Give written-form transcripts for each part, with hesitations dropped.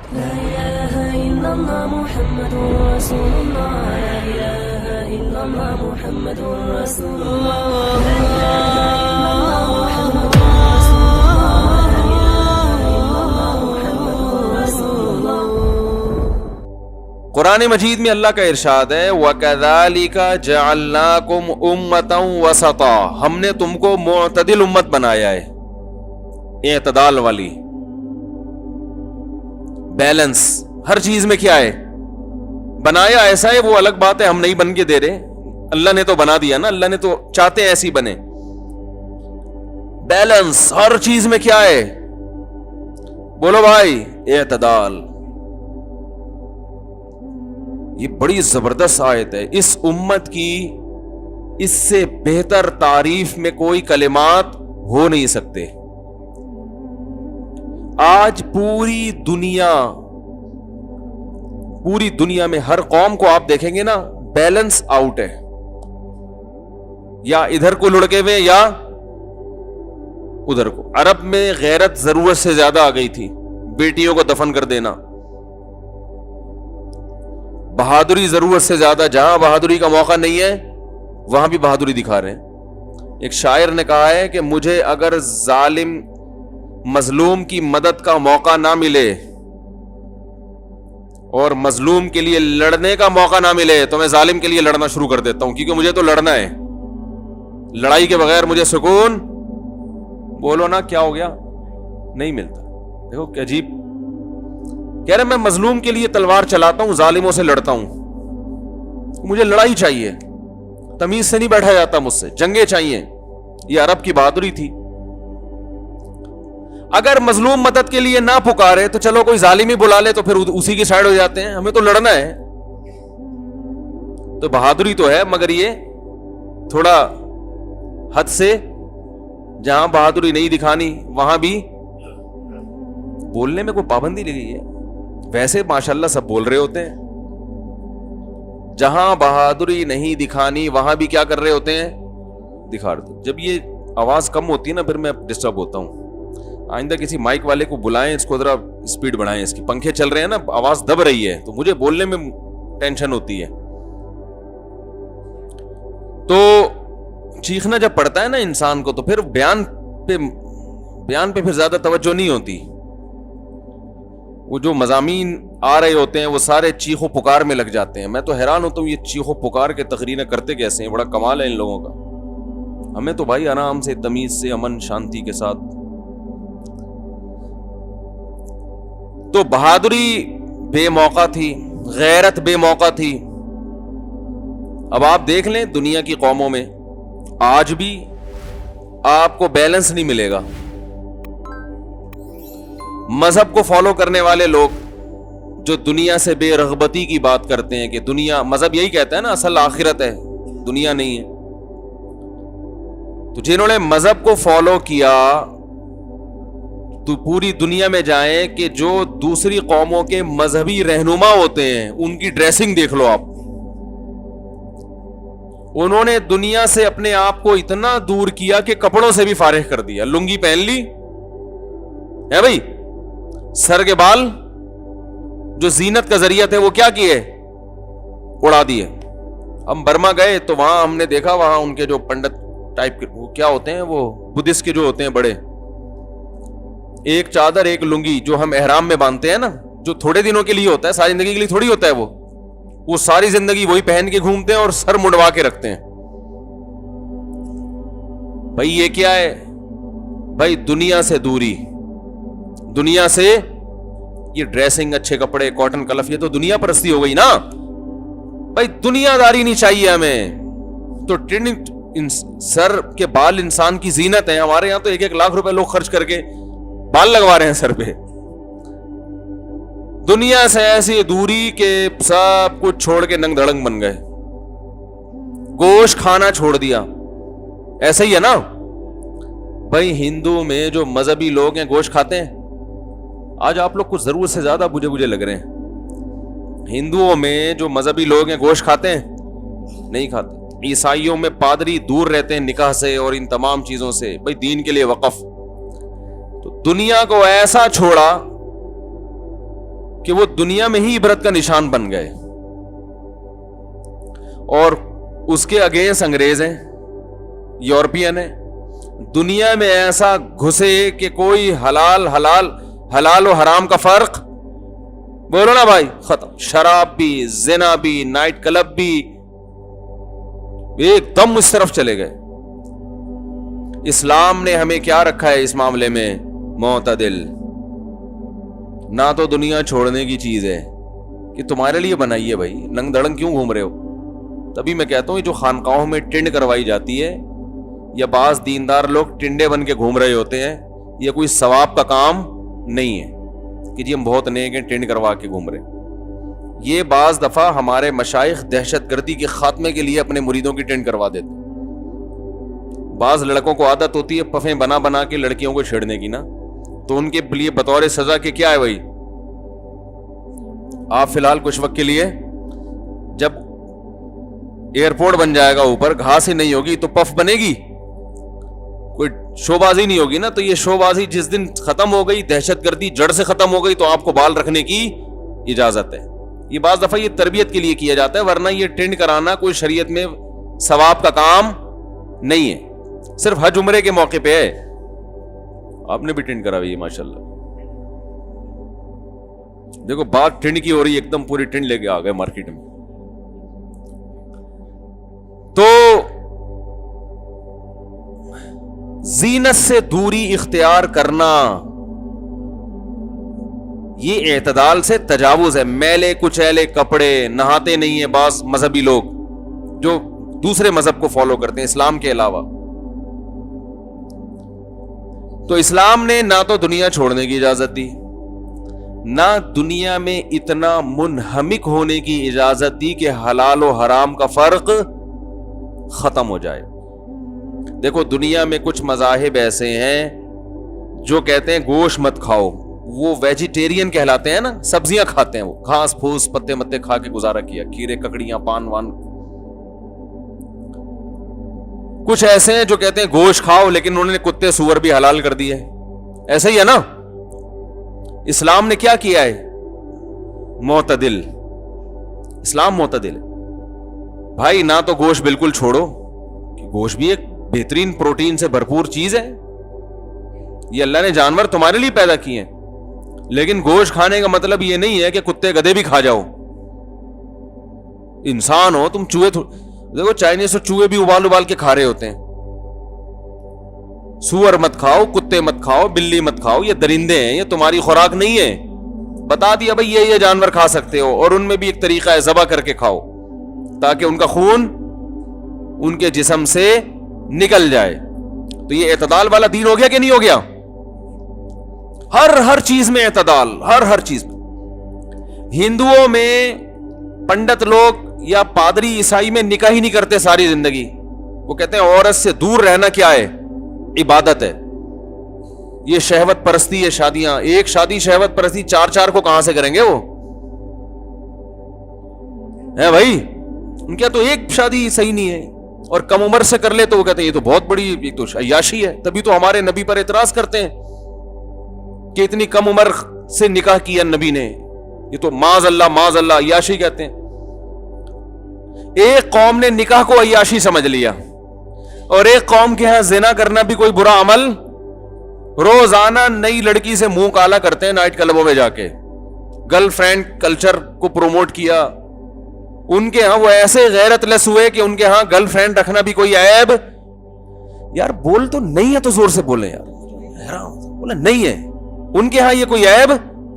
لا إله إلا الله محمد رسول الله لا إله إلا الله محمد رسول الله لا إله إلا الله محمد رسول الله لا إله إلا الله محمد رسول الله. قرآن مجید میں اللہ کا ارشاد ہے وَكَذَلِكَ جَعَلْنَاكُمْ أُمَّةً وَسَطًا، ہم نے تم کو معتدل امت بنایا ہے، اعتدال والی، بیلنس ہر چیز میں. کیا ہے بنایا ایسا ہے، وہ الگ بات ہے، ہم نہیں بن کے دے رہے، اللہ نے تو بنا دیا نا، اللہ نے تو چاہتے ہیں ایسی بنے. بیلنس ہر چیز میں کیا ہے؟ بولو بھائی، اعتدال. یہ بڑی زبردست آیت ہے. اس امت کی اس سے بہتر تعریف میں کوئی کلمات ہو نہیں سکتے. آج پوری دنیا میں ہر قوم کو آپ دیکھیں گے نا، بیلنس آؤٹ ہے، یا ادھر کو لڑکے ہوئے یا ادھر کو. عرب میں غیرت ضرورت سے زیادہ آ گئی تھی، بیٹیوں کو دفن کر دینا. بہادری ضرورت سے زیادہ، جہاں بہادری کا موقع نہیں ہے وہاں بھی بہادری دکھا رہے ہیں. ایک شاعر نے کہا ہے کہ مجھے اگر ظالم مظلوم کی مدد کا موقع نہ ملے اور مظلوم کے لیے لڑنے کا موقع نہ ملے تو میں ظالم کے لیے لڑنا شروع کر دیتا ہوں، کیونکہ مجھے تو لڑنا ہے. لڑائی کے بغیر مجھے سکون، بولو نا کیا ہو گیا، نہیں ملتا. دیکھو کہ عجیب کہہ رہے، میں مظلوم کے لیے تلوار چلاتا ہوں، ظالموں سے لڑتا ہوں، مجھے لڑائی چاہیے، تمیز سے نہیں بیٹھا جاتا مجھ سے، جنگیں چاہیے. یہ عرب کی بہادری تھی. اگر مظلوم مدد کے لیے نہ پکارے تو چلو کوئی ظالم ہی بلا لے تو پھر اسی کی سائڈ ہو جاتے ہیں، ہمیں تو لڑنا ہے. تو بہادری تو ہے، مگر یہ تھوڑا حد سے، جہاں بہادری نہیں دکھانی وہاں بھی بولنے میں کوئی پابندی لگی ہے. ویسے ماشاءاللہ سب بول رہے ہوتے ہیں، جہاں بہادری نہیں دکھانی وہاں بھی کیا کر رہے ہوتے ہیں، دکھا رہے. جب یہ آواز کم ہوتی ہے نا پھر میں ڈسٹرب ہوتا ہوں. آئندہ کسی مائک والے کو بلائیں، اس کو ذرا اسپیڈ بڑھائیں، اس کی پنکھے چل رہے ہیں نا، آواز دب رہی ہے تو مجھے بولنے میں ٹینشن ہوتی ہے. تو چیخنا جب پڑتا ہے نا انسان کو تو پھر بیان پہ پھر زیادہ توجہ نہیں ہوتی. وہ جو مضامین آ رہے ہوتے ہیں وہ سارے چیخ و پکار میں لگ جاتے ہیں. میں تو حیران ہوتا ہوں یہ چیخ و پکار کے تقریریں کرتے کیسے ہیں، بڑا کمال ہے ان لوگوں کا. ہمیں تو بھائی آرام سے، تمیز سے، امن شانتی کے ساتھ. تو بہادری بے موقع تھی، غیرت بے موقع تھی. اب آپ دیکھ لیں دنیا کی قوموں میں آج بھی آپ کو بیلنس نہیں ملے گا. مذہب کو فالو کرنے والے لوگ جو دنیا سے بے رغبتی کی بات کرتے ہیں کہ دنیا، مذہب یہی کہتا ہے نا اصل آخرت ہے، دنیا نہیں ہے. تو جنہوں نے مذہب کو فالو کیا تو پوری دنیا میں جائیں کہ جو دوسری قوموں کے مذہبی رہنما ہوتے ہیں ان کی ڈریسنگ دیکھ لو آپ. انہوں نے دنیا سے اپنے آپ کو اتنا دور کیا کہ کپڑوں سے بھی فارغ کر دیا. لنگی پہن لی ہے بھائی، سر کے بال جو زینت کا ذریعہ تھے وہ کیا کیے، اڑا دیے. ہم برما گئے تو وہاں ہم نے دیکھا، وہاں ان کے جو پنڈت ٹائپ کے وہ کیا ہوتے ہیں، وہ بدھسٹ کے جو ہوتے ہیں بڑے، ایک چادر ایک لنگی جو ہم احرام میں باندھتے ہیں نا، جو تھوڑے دنوں کے لیے ہوتا ہے، ساری زندگی کے لیے تھوڑی ہوتا ہے، وہ ساری زندگی وہی پہن کے گھومتے ہیں اور سر منڈوا کے رکھتے ہیں. بھائی یہ کیا ہے؟ بھائی دنیا سے دوری، دنیا سے یہ ڈریسنگ، اچھے کپڑے، کاٹن کلف، یہ تو دنیا پرستی ہو گئی نا. بھائی دنیا داری نہیں چاہیے ہمیں. تو سر کے بال انسان کی زینت ہے. ہمارے یہاں تو 1-1 لاکھ روپے لوگ خرچ کر کے بال لگوا رہے ہیں سر پہ. دنیا سے ایسی دوری کہ سب کچھ چھوڑ کے ننگ دھڑنگ بن گئے، گوشت کھانا چھوڑ دیا. ایسا ہی ہے نا بھائی. ہندو میں جو مذہبی لوگ ہیں گوشت کھاتے ہیں. آج آپ لوگ کچھ ضرورت سے زیادہ بوجھے لگ رہے ہیں. ہندوؤں میں جو مذہبی لوگ ہیں گوشت کھاتے ہیں؟ نہیں کھاتے. عیسائیوں میں پادری دور رہتے ہیں نکاح سے اور ان تمام چیزوں سے، بھائی دین کے لیے وقف. تو دنیا کو ایسا چھوڑا کہ وہ دنیا میں ہی عبرت کا نشان بن گئے، اور اس کے اگینسٹ انگریز ہیں، یورپین ہیں، دنیا میں ایسا گھسے کہ کوئی حلال و حرام کا فرق، بولو نا بھائی، ختم، شراب بھی، زنا بھی، نائٹ کلب بھی، ایک دم اس طرف چلے گئے۔ اسلام نے ہمیں کیا رکھا ہے اس معاملے میں؟ معتدل۔ نہ تو دنیا چھوڑنے کی چیز ہے کہ تمہارے لیے بنائی ہے بھائی، ننگ دڑنگ کیوں گھوم رہے ہو؟ تبھی میں کہتا ہوں جو خانقاہوں میں ٹنڈ کروائی جاتی ہے، یا بعض دیندار لوگ ٹنڈے بن کے گھوم رہے ہوتے ہیں، یہ کوئی ثواب کا کام نہیں ہے کہ جی ہم بہت نیک ہیں ٹنڈ کروا کے گھوم رہے ہیں۔ یہ بعض دفعہ ہمارے مشائخ دہشت گردی کے خاتمے کے لیے اپنے مریدوں کی ٹنڈ کروا دیتے ہیں۔ بعض لڑکوں کو عادت ہوتی ہے پفیں بنا بنا کے لڑکیوں کو چھیڑنے کی نا، تو ان کے لیے بطور سزا کے کیا ہے بھائی، آپ فی الحال کچھ وقت کے لیے، جب ایئرپورٹ بن جائے گا اوپر، گھاس ہی نہیں ہوگی تو پف بنے گی، کوئی شو بازی نہیں ہوگی نا، تو یہ شو بازی جس دن ختم ہو گئی، دہشت گردی جڑ سے ختم ہو گئی، تو آپ کو بال رکھنے کی اجازت ہے۔ یہ بعض دفعہ یہ تربیت کے لیے کیا جاتا ہے، ورنہ یہ ٹینڈ کرانا کوئی شریعت میں ثواب کا کام نہیں ہے، صرف حج عمرے کے موقع پہ ہے۔ آپ نے بھی ٹینڈ کرا ہوئی ہے ماشاءاللہ، دیکھو بات ٹینڈ کی ہو رہی ہے، ایک دم پوری ٹینڈ لے کے آ گئے مارکیٹ میں۔ تو زینت سے دوری اختیار کرنا یہ اعتدال سے تجاوز ہے۔ میلے کچیلے کپڑے، نہاتے نہیں ہیں بعض مذہبی لوگ جو دوسرے مذہب کو فالو کرتے ہیں اسلام کے علاوہ، تو اسلام نے نہ تو دنیا چھوڑنے کی اجازت دی، نہ دنیا میں اتنا منہمک ہونے کی اجازت دی کہ حلال و حرام کا فرق ختم ہو جائے۔ دیکھو دنیا میں کچھ مذاہب ایسے ہیں جو کہتے ہیں گوشت مت کھاؤ، وہ ویجیٹیرین کہلاتے ہیں نا، سبزیاں کھاتے ہیں، وہ گھاس پھوس پتے متے کھا کے گزارا کیا، کیڑے ککڑیاں پان وان۔ کچھ ایسے ہیں جو کہتے ہیں گوشت کھاؤ، لیکن انہوں نے کتے سور بھی حلال کر دیے، ایسا ہی ہے نا۔ اسلام نے کیا کیا ہے؟ معتدل، اسلام معتدل ہے بھائی، نہ تو گوشت بالکل چھوڑو، کہ گوشت بھی ایک بہترین پروٹین سے بھرپور چیز ہے، یہ اللہ نے جانور تمہارے لیے پیدا کیے ہیں، لیکن گوشت کھانے کا مطلب یہ نہیں ہے کہ کتے گدھے بھی کھا جاؤ، انسان ہو تم، چوہے دیکھو چائنیز تو چوہے بھی ابال کے کھا رہے ہوتے ہیں۔ سور مت کھاؤ، کتے مت کھاؤ، بلی مت کھاؤ، یہ درندے ہیں، یہ تمہاری خوراک نہیں ہے، بتا دیا بھائی یہ جانور کھا سکتے ہو، اور ان میں بھی ایک طریقہ ہے ذبح کر کے کھاؤ تاکہ ان کا خون ان کے جسم سے نکل جائے۔ تو یہ اعتدال والا دین ہو گیا کہ نہیں ہو گیا؟ ہر چیز میں اعتدال، ہر چیز میں۔ ہندوؤں میں پنڈت لوگ یا پادری عیسائی میں نکاح ہی نہیں کرتے ساری زندگی، وہ کہتے ہیں عورت سے دور رہنا کیا ہے؟ عبادت ہے، یہ شہوت پرستی ہے، شادیاں، ایک شادی شہوت پرستی، چار کو کہاں سے کریں گے وہ ہے بھائی؟ ان کیا تو ایک شادی صحیح نہیں ہے، اور کم عمر سے کر لے تو وہ کہتے ہیں یہ تو بہت بڑی ایک تو عیاشی ہے۔ تبھی تو ہمارے نبی پر اعتراض کرتے ہیں کہ اتنی کم عمر سے نکاح کیا نبی نے، یہ تو معاذ اللہ عیاشی کہتے ہیں۔ ایک قوم نے نکاح کو عیاشی سمجھ لیا، اور ایک قوم کے ہاں زنا کرنا بھی کوئی برا عمل، روزانہ نئی لڑکی سے منہ کالا کرتے ہیں نائٹ کلبوں میں جا کے، گرل فرینڈ کلچر کو پروموٹ کیا۔ ان کے ہاں وہ ایسے غیرت لس ہوئے کہ ان کے ہاں گرل فرینڈ رکھنا بھی کوئی عیب، یار بول تو نہیں ہے تو زور سے بولیں یار، بولے نہیں ہے، ان کے ہاں یہ کوئی عیب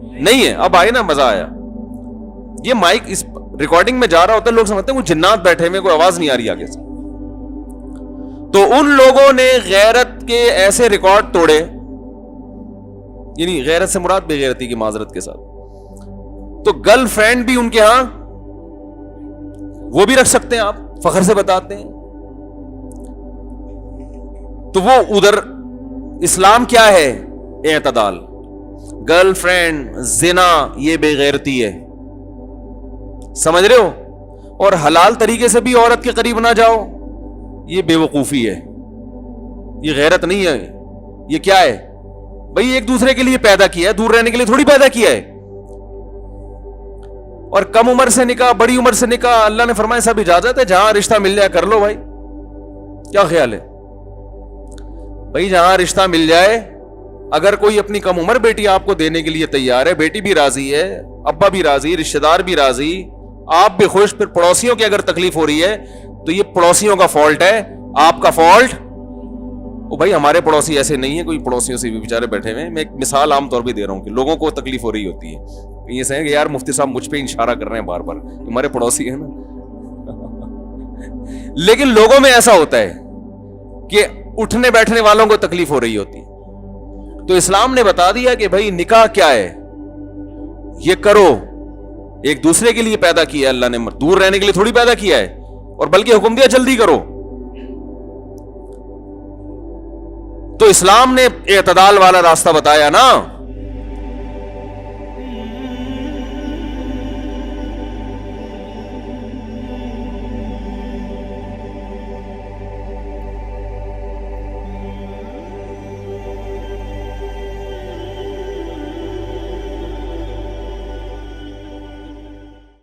نہیں ہے۔ اب آئے نا مزہ آیا، یہ مائک اس ریکارڈنگ میں جا رہا ہوتا ہے، لوگ سمجھتے ہیں وہ جنات بیٹھے ہوئے، کوئی آواز نہیں آ رہی آگے سے، تو ان لوگوں نے غیرت کے ایسے ریکارڈ توڑے، یعنی غیرت سے مراد بے غیرتی کی معذرت کے ساتھ، تو گرل فرینڈ بھی ان کے ہاں وہ بھی رکھ سکتے ہیں، آپ فخر سے بتاتے ہیں، تو وہ ادھر اسلام کیا ہے؟ اعتدال۔ گرل فرینڈ، زنا، یہ بے غیرتی ہے، سمجھ رہے ہو؟ اور حلال طریقے سے بھی عورت کے قریب نہ جاؤ، یہ بے وقوفی ہے، یہ غیرت نہیں ہے، یہ کیا ہے بھئی؟ ایک دوسرے کے لیے پیدا کیا ہے، دور رہنے کے لیے تھوڑی پیدا کیا ہے، اور کم عمر سے نکاح, بڑی عمر سے نکاح, اللہ نے فرمایا سب اجازت ہے, جہاں رشتہ مل جائے کر لو بھائی. کیا خیال ہے بھائی؟ جہاں رشتہ مل جائے, اگر کوئی اپنی کم عمر بیٹی آپ کو دینے کے لیے تیار ہے, بیٹی بھی راضی ہے, ابا بھی راضی, رشتہ دار بھی راضی, آپ بھی خوش, پھر پڑوسیوں کی اگر تکلیف ہو رہی ہے تو یہ پڑوسیوں کا فالٹ ہے, آپ کا فالٹ. او بھائی ہمارے پڑوسی ایسے نہیں ہیں, کوئی پڑوسیوں سے بھی بیچارے بیٹھے ہوئے ہیں. میں ایک مثال عام طور پہ دے رہا ہوں کہ لوگوں کو تکلیف ہو رہی ہوتی ہے, یہ سہیں کہ یار مفتی صاحب مجھ پہ اشارہ کر رہے ہیں بار بار, ہمارے پڑوسی ہیں نا. لیکن لوگوں میں ایسا ہوتا ہے کہ اٹھنے بیٹھنے والوں کو تکلیف ہو رہی ہوتی ہے. تو اسلام نے بتا دیا کہ بھائی نکاح کیا ہے, یہ کرو, ایک دوسرے کے لیے پیدا کیا ہے اللہ نے, دور رہنے کے لیے تھوڑی پیدا کیا ہے, اور بلکہ حکم دیا جلدی کرو. تو اسلام نے اعتدال والا راستہ بتایا نا.